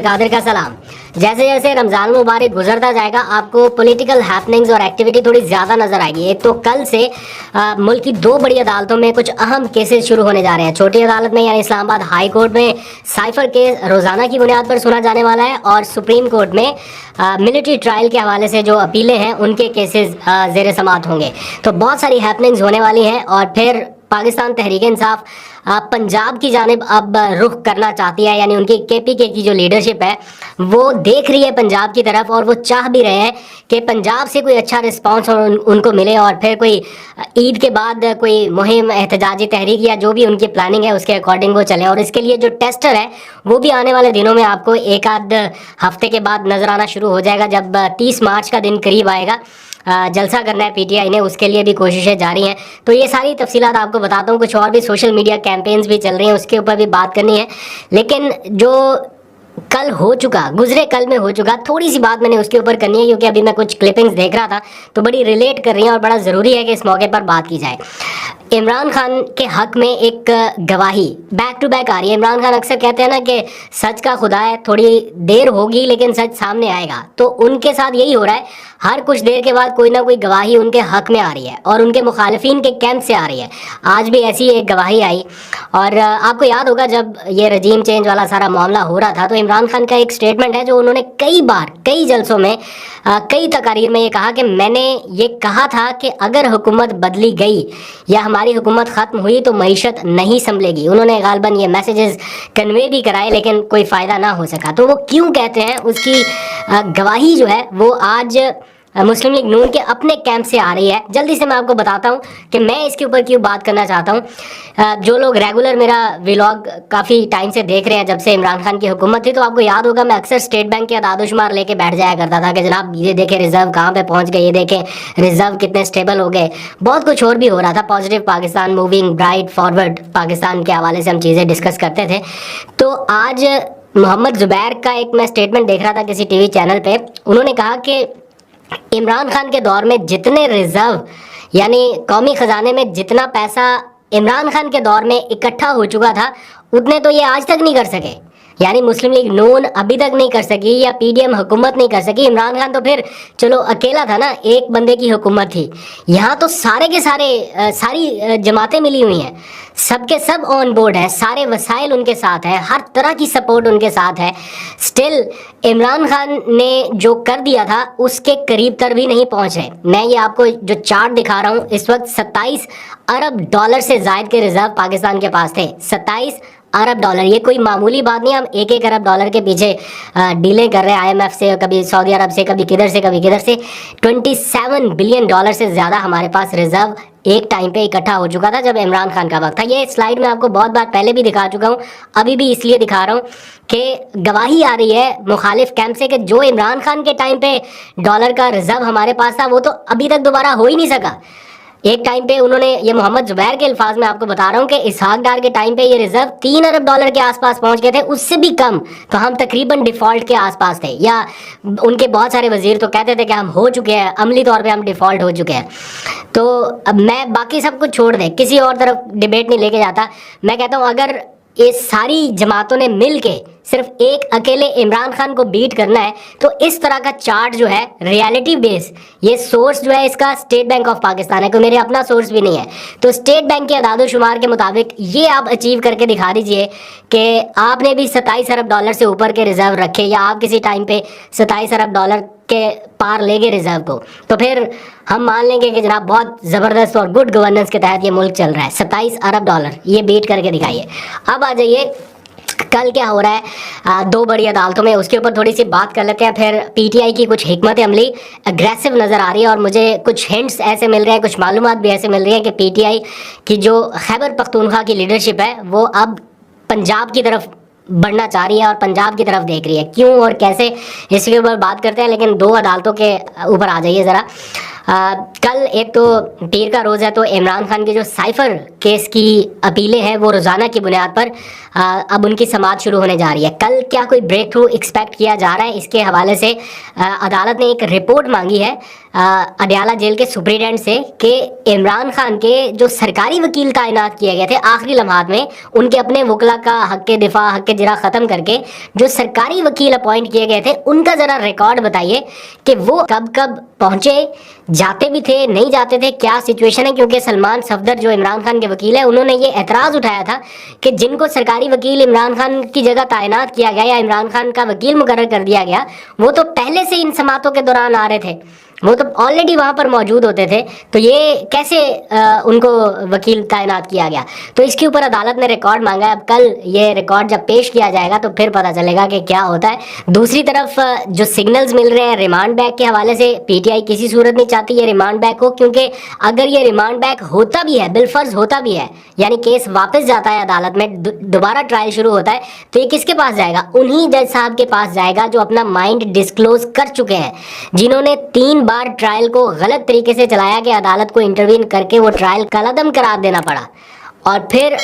कादिर का सलाम। जैसे जैसे रमज़ान मुबारक गुजरता जाएगा आपको पॉलिटिकल हैपनिंग्स और एक्टिविटी थोड़ी ज़्यादा नज़र आएगी। एक तो कल से मुल्क की दो बड़ी अदालतों में कुछ अहम केसेस शुरू होने जा रहे हैं। छोटी अदालत में यानी इस्लामाबाद हाई कोर्ट में साइफर केस रोज़ाना की बुनियाद पर सुना जाने वाला है और सुप्रीम कोर्ट में मिलिट्री ट्रायल के हवाले से जो अपीलें हैं उनके केसेस ज़ेर समाअत होंगे। तो बहुत सारी हैपनिंग्स होने वाली हैं और फिर पाकिस्तान तहरीक इंसाफ पंजाब की जानिब अब रुख करना चाहती है, यानी उनकी केपीके की जो लीडरशिप है वो देख रही है पंजाब की तरफ और वो चाह भी रहे हैं कि पंजाब से कोई अच्छा रिस्पांस उनको मिले और फिर कोई ईद के बाद कोई मुहिम एहतजाजी तहरीक या जो भी उनकी प्लानिंग है उसके अकॉर्डिंग वो चले। और इसके लिए जो टेस्टर है वो भी आने वाले दिनों में आपको एक आध हफ्ते के बाद नज़र आना शुरू हो जाएगा। जब 30 मार्च का दिन करीब आएगा, जलसा करना है पीटीआई ने, उसके लिए भी कोशिशें जारी हैं। तो ये सारी तफसीलात आपको बताता हूँ। कुछ और भी सोशल मीडिया कैंपेन्स भी चल रही हैं, उसके ऊपर भी बात करनी है। लेकिन जो कल हो चुका, गुजरे कल में हो चुका, थोड़ी सी बात मैंने उसके ऊपर करनी है क्योंकि अभी मैं कुछ क्लिपिंग्स देख रहा था तो बड़ी रिलेट कर रही हैं और बड़ा ज़रूरी है कि इस मौके पर बात की जाए। इमरान खान के हक में एक गवाही बैक टू बैक आ रही है। इमरान खान अक्सर कहते हैं ना कि सच का खुदा है, थोड़ी देर होगी लेकिन सच सामने आएगा। तो उनके साथ यही हो रहा है, हर कुछ देर के बाद कोई ना कोई गवाही उनके हक में आ रही है और उनके मुखालिफिन के कैंप से आ रही है। आज भी ऐसी एक गवाही आई और आपको याद होगा जब ये रजीम चेंज वाला सारा मामला हो रहा था तो इमरान खान का एक स्टेटमेंट है जो उन्होंने कई बार कई जलसों में कई तकारीर में ये कहा कि मैंने ये कहा था कि अगर हुकूमत बदली गई या हमारी हुकूमत ख़त्म हुई तो मईशत नहीं संभलेगी। उन्होंने गालबन ये मैसेजेस कन्वे भी कराए लेकिन कोई फ़ायदा ना हो सका। तो वो क्यों कहते हैं उसकी गवाही जो है वो आज मुस्लिम लीग नून के अपने कैंप से आ रही है। जल्दी से मैं आपको बताता हूँ कि मैं इसके ऊपर क्यों बात करना चाहता हूँ। जो लोग रेगुलर मेरा व्लॉग काफ़ी टाइम से देख रहे हैं, जब से इमरान खान की हुकूमत थी, तो आपको याद होगा मैं अक्सर स्टेट बैंक के अदादोशुमार लेके बैठ जाया करता था कि जनाब ये देखें रिजर्व कहाँ पे पहुँच गए, ये देखें रिजर्व कितने स्टेबल हो गए। बहुत कुछ और भी हो रहा था, positive Pakistan, moving bright forward Pakistan के हवाले से हम चीज़ें डिस्कस करते थे। तो आज मोहम्मद जुबैर का एक मैं स्टेटमेंट देख रहा था किसी टीवी चैनल पे। उन्होंने कहा कि इमरान खान के दौर में जितने रिजर्व यानी कौमी ख़जाने में जितना पैसा इमरान खान के दौर में इकट्ठा हो चुका था उतने तो ये आज तक नहीं कर सके, यानी मुस्लिम लीग नून अभी तक नहीं कर सकी या पीडीएम हुकूमत नहीं कर सकी। इमरान खान तो फिर चलो अकेला था ना, एक बंदे की हुकूमत थी। यहाँ तो सारे के सारे सारी जमातें मिली हुई हैं, सबके सब ऑन बोर्ड है, सारे वसाइल उनके साथ है, हर तरह की सपोर्ट उनके साथ है। स्टिल इमरान खान ने जो कर दिया था उसके करीब तर भी नहीं पहुँचे। मैं ये आपको जो चार्ट दिखा रहा हूँ, इस वक्त 27 अरब डॉलर से ज़ायद के रिजर्व पाकिस्तान के पास थे। 27 अरब डॉलर, ये कोई मामूली बात नहीं। हम एक एक अरब डॉलर के पीछे डीलें कर रहे हैं आईएमएफ से, कभी सऊदी अरब से, कभी किधर से, कभी किधर से। 27 बिलियन डॉलर से ज़्यादा हमारे पास रिजर्व एक टाइम पे इकट्ठा हो चुका था जब इमरान खान का वक्त था। ये स्लाइड मैं आपको बहुत बार पहले भी दिखा चुका हूँ, अभी भी इसलिए दिखा रहा हूँ कि गवाही आ रही है मुखालिफ कैंप से कि जो इमरान खान के टाइम पे डॉलर का रिजर्व हमारे पास था वो तो अभी तक दोबारा हो ही नहीं सका। एक टाइम पे उन्होंने, ये मोहम्मद जुबैर के अल्फाज में आपको बता रहा हूँ कि इसहाक डार के टाइम पे ये रिजर्व 3 अरब डॉलर के आसपास पहुँच गए थे, उससे भी कम। तो हम तकरीबन डिफ़ॉल्ट के आसपास थे, या उनके बहुत सारे वजीर तो कहते थे कि हम हो चुके हैं, अमली तौर पे हम डिफ़ॉल्ट हो चुके हैं। तो अब मैं बाकी सब कुछ छोड़ दें, किसी और तरफ डिबेट नहीं लेके जाता। मैं कहता हूँ अगर ये सारी जमातों ने मिल के सिर्फ एक अकेले इमरान खान को बीट करना है तो इस तरह का चार्ट जो है रियलिटी बेस, ये सोर्स जो है इसका स्टेट बैंक ऑफ पाकिस्तान है, कोई मेरे अपना सोर्स भी नहीं है। तो स्टेट बैंक के अदादोशुमार के मुताबिक ये आप अचीव करके दिखा दीजिए कि आपने भी 27 अरब डॉलर से ऊपर के रिजर्व रखे, या आप किसी टाइम पे 27 अरब डॉलर के पार ले गए रिजर्व को, तो फिर हम मान लेंगे कि जनाब बहुत ज़बरदस्त और गुड गवर्नेंस के तहत ये मुल्क चल रहा है। 27 अरब डॉलर ये बीट करके दिखाइए। अब आ जाइए कल क्या हो रहा है दो बड़ी अदालतों में, उसके ऊपर थोड़ी सी बात कर लेते हैं। फिर पीटीआई की कुछ हिकमत अमली अग्रेसिव नज़र आ रही है और मुझे कुछ हिंट्स ऐसे मिल रहे हैं, कुछ मालूमात भी ऐसे मिल रही हैं कि पीटीआई की जो खैबर पख्तूनख्वा की लीडरशिप है वो अब पंजाब की तरफ बढ़ना चाह रही है और पंजाब की तरफ देख रही है। क्यों और कैसे, इसके ऊपर बात करते हैं, लेकिन दो अदालतों के ऊपर आ जाइए ज़रा। कल एक तो पीर का रोज़ है, तो इमरान खान के जो साइफर केस की अपीलें हैं वो रोज़ाना की बुनियाद पर अब उनकी समाअत शुरू होने जा रही है। कल क्या कोई ब्रेक थ्रू एक्सपेक्ट किया जा रहा है? इसके हवाले से अदालत ने एक रिपोर्ट मांगी है अडयाला जेल के सुप्रीडेंट से कि इमरान खान के जो सरकारी वकील तैनात किए गए थे आखिरी लम्हात में, उनके अपने वकला का हक दिफा हक जिरा ख़त्म करके जो सरकारी वकील अपॉइंट किए गए थे उनका ज़रा रिकॉर्ड बताइए कि वो कब कब पहुँचे, जाते भी थे, नहीं जाते थे, क्या सिचुएशन है। क्योंकि सलमान सफदर जो इमरान खान के वकील है, उन्होंने ये एतराज़ उठाया था कि जिनको सरकारी वकील इमरान खान की जगह तैनात किया गया या इमरान खान का वकील मुकर्रर कर दिया गया, वो तो पहले से इन समातों के दौरान आ रहे थे, वो तो ऑलरेडी वहाँ पर मौजूद होते थे, तो ये कैसे उनको वकील तैनात किया गया। तो इसके ऊपर अदालत ने रिकॉर्ड मांगा है। अब कल ये रिकॉर्ड जब पेश किया जाएगा तो फिर पता चलेगा कि क्या होता है। दूसरी तरफ जो सिग्नल्स मिल रहे हैं रिमांड बैक के हवाले से, पीटीआई किसी सूरत नहीं चाहती ये रिमांड बैक हो, क्योंकि अगर ये रिमांड बैक होता भी है, बिलफर्ज होता भी है, यानी केस वापस जाता है अदालत में, दोबारा ट्रायल शुरू होता है, तो ये किसके पास जाएगा? उन्हीं जज साहब के पास जाएगा जो अपना माइंड डिस्क्लोज कर चुके हैं, जिन्होंने 3 बार ट्रायल को गलत तरीके से चलाया कि अदालत को इंटरवीन करके वो ट्रायल कलअदम करार देना पड़ा। और फिर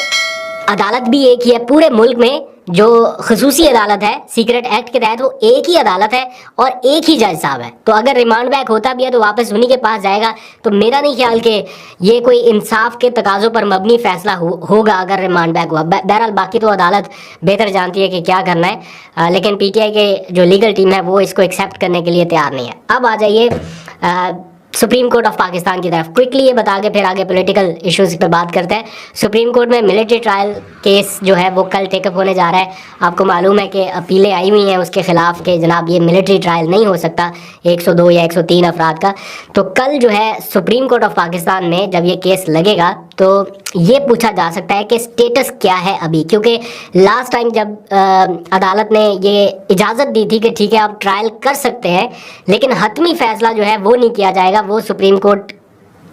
अदालत भी एक ही है पूरे मुल्क में, जो खसूसी अदालत है सीक्रेट एक्ट के तहत, वो एक ही अदालत है और एक ही जज साहब है। तो अगर रिमांड बैक होता भी है तो वापस उन्हीं के पास जाएगा। तो मेरा नहीं ख्याल कि ये कोई इंसाफ के तकाज़ों पर मबनी फैसला होगा अगर रिमांड बैक हुआ। बहरहाल बाकी तो अदालत बेहतर जानती है कि क्या करना है, लेकिन पीटीआई के जो लीगल टीम है वो इसको एक्सेप्ट करने के लिए तैयार नहीं है। अब आ जाइए सुप्रीम कोर्ट ऑफ पाकिस्तान की तरफ। क्विकली ये बता के फिर आगे पॉलिटिकल इश्यूज पे बात करते हैं। सुप्रीम कोर्ट में मिलिट्री ट्रायल केस जो है वो कल टेकअप होने जा रहा है। आपको मालूम है कि अपीलें आई हुई हैं उसके ख़िलाफ़ कि जनाब ये मिलिट्री ट्रायल नहीं हो सकता 102 या 103 अफराद का। तो कल जो है सुप्रीम कोर्ट ऑफ पाकिस्तान में जब ये केस लगेगा तो ये पूछा जा सकता है कि स्टेटस क्या है अभी, क्योंकि लास्ट टाइम जब अदालत ने ये इजाज़त दी थी कि ठीक है आप ट्रायल कर सकते हैं, लेकिन हतमी फ़ैसला जो है वो नहीं किया जाएगा, वो सुप्रीम कोर्ट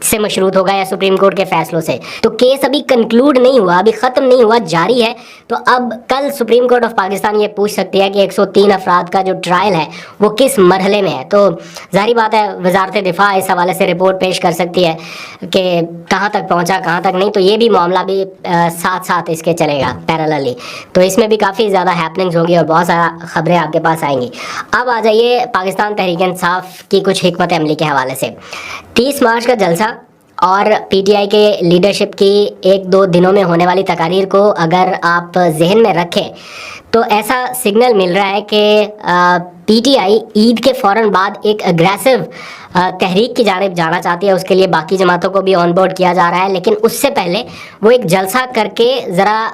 से मशरूत होगा या सुप्रीम कोर्ट के फैसलों से। तो केस अभी कंक्लूड नहीं हुआ, अभी ख़त्म नहीं हुआ, जारी है। तो अब कल सुप्रीम कोर्ट ऑफ पाकिस्तान ये पूछ सकती है कि 103 अफराद का जो ट्रायल है वो किस मरहले में है। तो जाहिर बात है वजारत दिफा इस हवाले से रिपोर्ट पेश कर सकती है कि कहाँ तक पहुँचा कहाँ तक नहीं। तो ये भी मामला भी साथ साथ इसके चलेगा पैरेलली। तो इसमें भी काफ़ी ज़्यादा हैपनिंग्स होंगी और बहुत सारा ख़बरें आपके पास आएंगी। अब आ जाइए पाकिस्तान तहरीक इंसाफ की कुछ हिकमत अमली के हवाले से। 30 मार्च का जलसा और पीटीआई के लीडरशिप की 1-2 दिनों में होने वाली तकारीर को अगर आप जहन में रखें तो ऐसा सिग्नल मिल रहा है कि पीटीआई ईद के फ़ौरन बाद एक अग्रेसिव तहरीक की जानिब जाना चाहती है। उसके लिए बाकी जमातों को भी ऑन बोर्ड किया जा रहा है, लेकिन उससे पहले वो एक जलसा करके ज़रा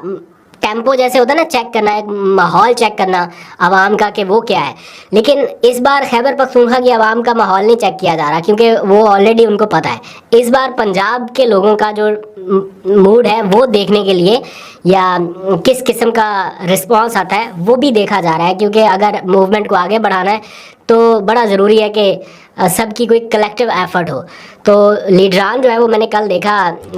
टेम्पो जैसे होता है ना, चेक करना, एक माहौल चेक करना आवाम का कि वो क्या है। लेकिन इस बार खैबर पख्तूनख्वा की आवाम का माहौल नहीं चेक किया जा रहा, क्योंकि वो ऑलरेडी उनको पता है। इस बार पंजाब के लोगों का जो मूड है वो देखने के लिए या किस किस्म का रिस्पांस आता है वो भी देखा जा रहा है, क्योंकि अगर मूवमेंट को आगे बढ़ाना है तो बड़ा ज़रूरी है कि सबकी कोई कलेक्टिव एफर्ट हो। तो लीडरान जो है वो मैंने कल देखा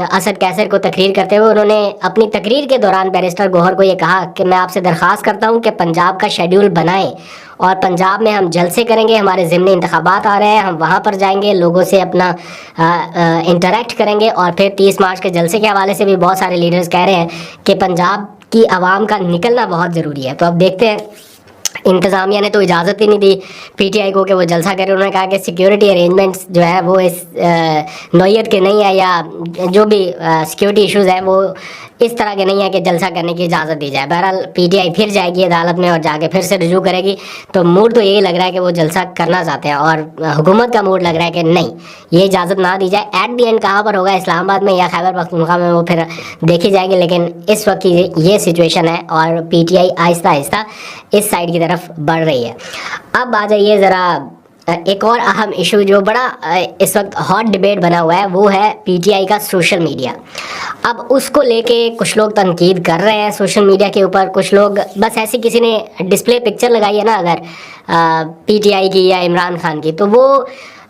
असद कैसर को तकरीर करते हुए, उन्होंने अपनी तकरीर के दौरान बैरिस्टर गौहर को ये कहा कि मैं आपसे दरख्वास्त करता हूँ कि पंजाब का शेड्यूल बनाएं और पंजाब में हम जलसे करेंगे, हमारे ज़िम्नी इंतखाबात आ रहे हैं, हम वहाँ पर जाएंगे, लोगों से अपना इंटरेक्ट करेंगे। और फिर 30 मार्च के जलसे के हवाले से भी बहुत सारे लीडर्स कह रहे हैं कि पंजाब की आवाम का निकलना बहुत ज़रूरी है। तो अब देखते हैं, इंतज़ामिया ने तो इजाज़त ही नहीं दी पीटीआई को कि वो जलसा करे। उन्होंने कहा कि सिक्योरिटी अरेंजमेंट्स जो है वो इस नौयत के नहीं है, या जो भी सिक्योरिटी इश्यूज़ है वो इस तरह के नहीं है कि जलसा करने की इजाज़त दी जाए। बहरहाल पीटीआई फिर जाएगी अदालत में और जाके फिर से रजू करेगी। तो मूड तो यही लग रहा है कि वो जलसा करना चाहते हैं और हुकूमत का मूड लग रहा है कि नहीं, ये इजाज़त ना दी जाए। एट दी एंड कहाँ पर होगा, इस्लामाबाद में या खैबर पख्तूनख्वा में, वो फिर देखी जाएगी। लेकिन इस वक्त की ये सिचुएशन है और पीटीआई आहिस्ता आहिस्ता इस साइड की तरफ बढ़ रही है। अब आ जाइए ज़रा एक और अहम इशू जो बड़ा इस वक्त हॉट डिबेट बना हुआ है, वो है पीटीआई का सोशल मीडिया। अब उसको लेके कुछ लोग तनकीद कर रहे हैं सोशल मीडिया के ऊपर, कुछ लोग बस ऐसी किसी ने डिस्प्ले पिक्चर लगाई है ना अगर पीटीआई की या इमरान खान की, तो वो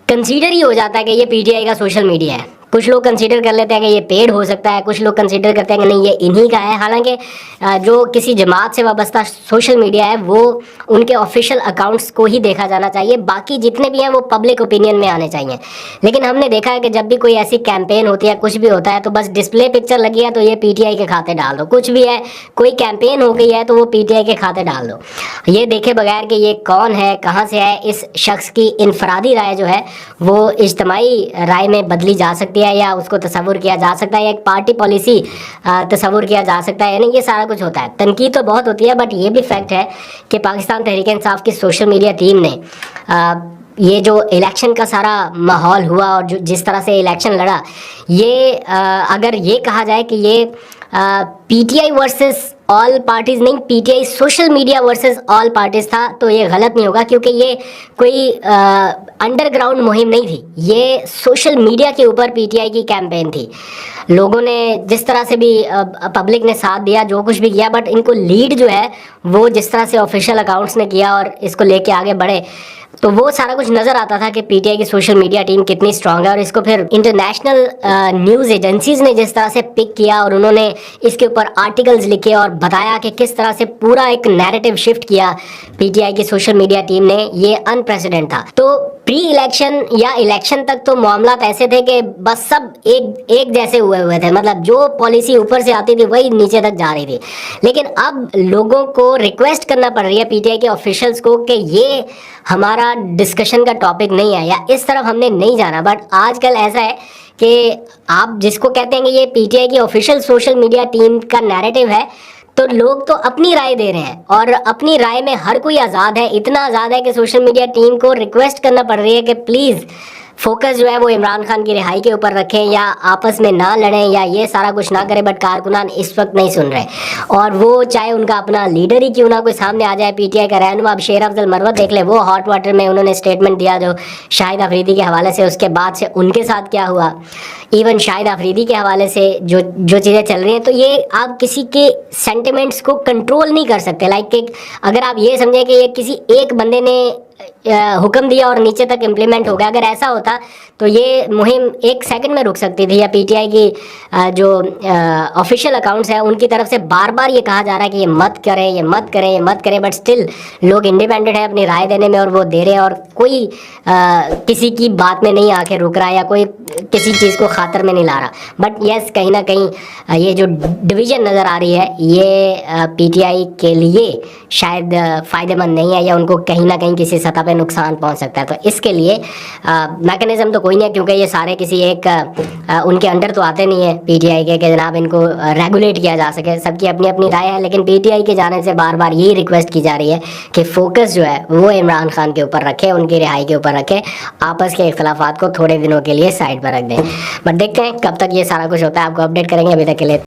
कंसीडर ही हो जाता है कि ये पीटीआई का सोशल मीडिया है। कुछ लोग कंसीडर कर लेते हैं कि ये पेड हो सकता है, कुछ लोग कंसीडर करते हैं कि नहीं ये इन्हीं का है। हालांकि जो किसी जमात से वाबस्ता सोशल मीडिया है वो उनके ऑफिशियल अकाउंट्स को ही देखा जाना चाहिए, बाकी जितने भी हैं वो पब्लिक ओपिनियन में आने चाहिए। लेकिन हमने देखा है कि जब भी कोई ऐसी कैंपेन होती है, कुछ भी होता है, तो बस डिस्प्ले पिक्चर लगी है तो ये पीटीआई के खाते डाल दो, कुछ भी है कोई कैंपेन हो गई है तो वो पीटीआई के खाते डाल दो, ये देखे बगैर कि ये कौन है, कहाँ से है। इस शख्स की इनफरादी राय जो है वो इज्तमाई राय में बदली जा सकती है, या उसको तसव्वुर किया जा सकता है, या एक पार्टी पॉलिसी तसव्वुर किया जा सकता है। यानी ये सारा कुछ होता है। तनकीद तो बहुत होती है, बट ये भी फैक्ट है कि पाकिस्तान तहरीक इंसाफ की सोशल मीडिया टीम ने ये जो इलेक्शन का सारा माहौल हुआ और जो जिस तरह से इलेक्शन लड़ा, ये अगर ये कहा जाए कि ये पीटीआई वर्सेस ऑल पार्टीज़ नहीं, PTI social media versus all parties था, तो ये गलत नहीं होगा, क्योंकि ये कोई अंडरग्राउंड मुहिम नहीं थी, ये सोशल मीडिया के ऊपर पीटीआई की कैंपेन थी। लोगों ने जिस तरह से भी पब्लिक ने साथ दिया, जो कुछ भी किया, बट इनको लीड जो है वो जिस तरह से ऑफिशियल अकाउंट्स ने किया और इसको लेके आगे बढ़े, तो वो सारा कुछ नज़र आता था कि पीटीआई की सोशल मीडिया टीम कितनी स्ट्रांग है। और इसको फिर इंटरनेशनल न्यूज़ एजेंसीज ने जिस तरह से पिक किया और उन्होंने इसके ऊपर आर्टिकल्स लिखे और बताया कि किस तरह से पूरा एक नैरेटिव शिफ्ट किया पीटीआई की सोशल मीडिया टीम ने, ये अनप्रेसिडेंट था। तो प्री इलेक्शन या इलेक्शन तक तो मामला ऐसे थे कि बस सब एक जैसे हुए थे, मतलब जो पॉलिसी ऊपर से आती थी वही नीचे तक जा रही थी। लेकिन अब लोगों को रिक्वेस्ट करना पड़ रही है पीटीआई के ऑफिशियल्स को कि ये हमारा डिस्कशन का टॉपिक नहीं है, या इस तरफ हमने नहीं जाना। बट आजकल ऐसा है कि आप जिसको कहते हैं कि ये पीटीआई की ऑफिशियल सोशल मीडिया टीम का नैरेटिव है, तो लोग तो अपनी राय दे रहे हैं, और अपनी राय में हर कोई आज़ाद है, इतना आज़ाद है कि सोशल मीडिया टीम को रिक्वेस्ट करना पड़ रही है कि प्लीज़ फोकस जो है वो इमरान खान की रिहाई के ऊपर रखें, या आपस में ना लड़ें, या ये सारा कुछ ना करें। बट कारकुनान इस वक्त नहीं सुन रहे, और वो चाहे उनका अपना लीडर ही क्यों ना कोई सामने आ जाए, पीटीआई का रहनुमा। अब शेर अफजल मरवत देख ले, वो हॉट वाटर में उन्होंने स्टेटमेंट दिया जो शाहिद अफरीदी के हवाले से, उसके बाद से उनके साथ क्या हुआ, इवन शाहिद अफरीदी के हवाले से जो चीज़ें चल रही हैं, तो ये आप किसी के सेंटिमेंट्स को कंट्रोल नहीं कर सकते। लाइक अगर आप ये समझें कि ये किसी एक बंदे ने हुक्म दिया और नीचे तक इम्प्लीमेंट हो गया, अगर ऐसा होता तो ये मुहिम एक सेकंड में रुक सकती थी। या पीटीआई की जो ऑफिशियल अकाउंट्स हैं उनकी तरफ से बार बार ये कहा जा रहा है कि ये मत करें, ये मत करें, ये मत करें, बट स्टिल लोग इंडिपेंडेंट है अपनी राय देने में, और वो दे रहे हैं, और कोई किसी की बात में नहीं आके रुक रहा, या कोई किसी चीज़ को खातर में नहीं ला रहा। बट यस, कहीं ना कहीं ये जो डिवीज़न नज़र आ रही है ये पीटीआई के लिए शायद फ़ायदेमंद नहीं है, या उनको कहीं ना कहीं किसी सतह पे नुकसान पहुंच सकता है। तो इसके लिए मैकेनिज्म तो कोई नहीं है, क्योंकि ये सारे किसी एक उनके अंडर तो आते नहीं है पीटीआई के कि जनाब इनको रेगुलेट किया जा सके। सबकी अपनी अपनी राय है, लेकिन पीटीआई के जाने से बार बार यही रिक्वेस्ट की जा रही है कि फोकस जो है वो इमरान खान के ऊपर रखे, उनकी रिहाई के ऊपर रखे, आपस के इख्तलाफात को थोड़े दिनों के लिए साइड पर रख दें। बट देखते हैं कब तक ये सारा कुछ होता है, आपको अपडेट करेंगे। अभी तक के लिए